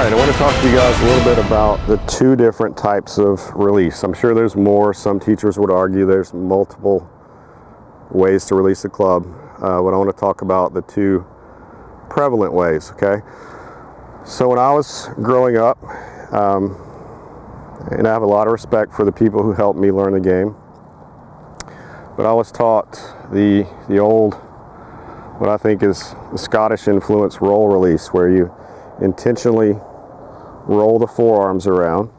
Alright, I want to talk to you guys a little bit about the two different types of release. I'm sure there's more. Some teachers would argue there's multiple ways to release a club. But I want to talk about the two prevalent ways, okay? So when I was growing up, and I have a lot of respect for the people who helped me learn the game, but I was taught the old, what I think is the Scottish influence roll release, where you intentionally roll the forearms around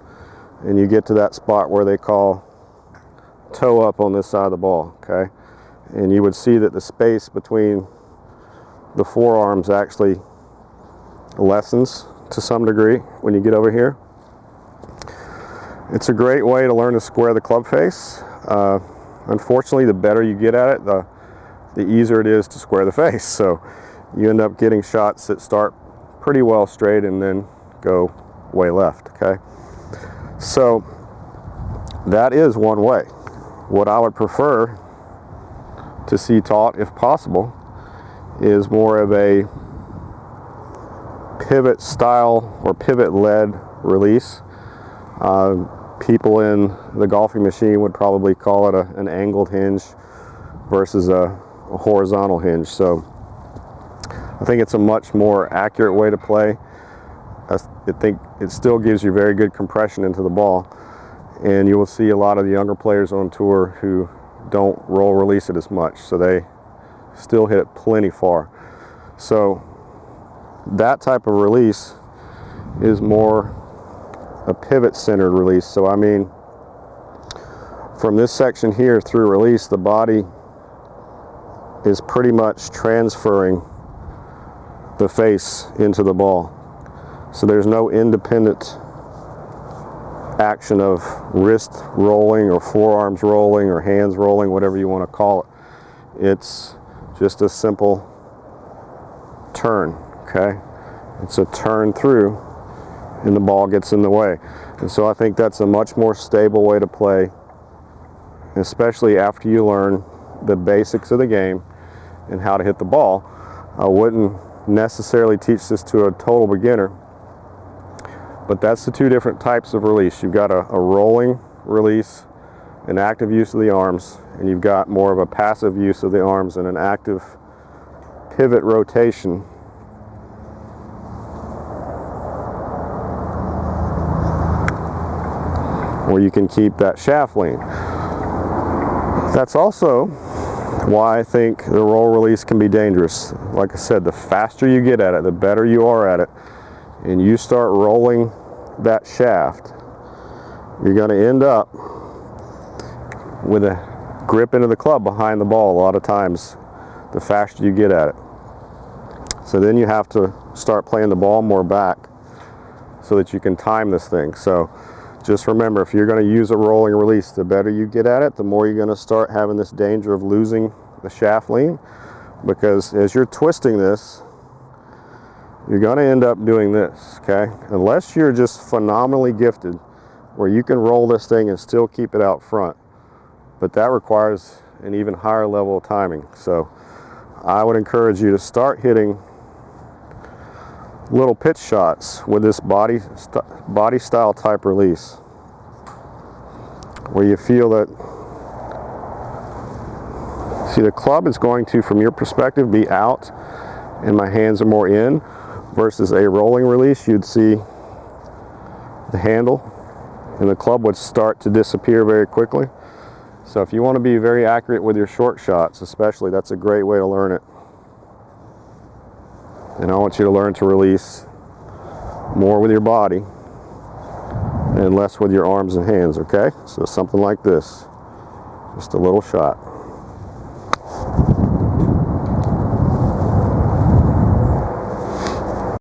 and you get to that spot where they call toe up on this side of the ball, okay? And you would see that the space between the forearms actually lessens to some degree when you get over here. It's a great way to learn to square the club face. Unfortunately, the better you get at it, the easier it is to square the face. So you end up getting shots that start pretty well straight and then go way left, okay? So that is one way. What I would prefer to see taught, if possible, is more of a pivot style or pivot led release. People in the golfing machine would probably call it an angled hinge versus a horizontal hinge. So I think it's a much more accurate way to play. I think it still gives you very good compression into the ball, and you will see a lot of the younger players on tour who don't roll release it as much, so they still hit it plenty far. So that type of release is more a pivot centered release. So I mean, from this section here through release, the body is pretty much transferring the face into the ball. So there's no independent action of wrist rolling or forearms rolling or hands rolling, whatever you want to call it. It's just a simple turn, okay? It's a turn through and the ball gets in the way. And so I think that's a much more stable way to play, especially after you learn the basics of the game and how to hit the ball. I wouldn't necessarily teach this to a total beginner, but that's the two different types of release. You've got a rolling release, an active use of the arms, and you've got more of a passive use of the arms and an active pivot rotation. Where you can keep that shaft lean. That's also why I think the roll release can be dangerous. Like I said, the faster you get at it, the better you are at it, and you start rolling that shaft, you're going to end up with a grip into the club behind the ball a lot of times, the faster you get at it. So then you have to start playing the ball more back so that you can time this thing. So just remember, if you're going to use a rolling release, the better you get at it, the more you're going to start having this danger of losing the shaft lean, because as you're twisting this, you're going to end up doing this, okay? Unless you're just phenomenally gifted where you can roll this thing and still keep it out front. But that requires an even higher level of timing. So I would encourage you to start hitting little pitch shots with this body style type release, where you feel that, see, the club is going to, from your perspective, be out and my hands are more in, versus a rolling release. You'd see the handle and the club would start to disappear very quickly. So if you want to be very accurate with your short shots especially, that's a great way to learn it. And I want you to learn to release more with your body and less with your arms and hands, okay? So something like this, just a little shot.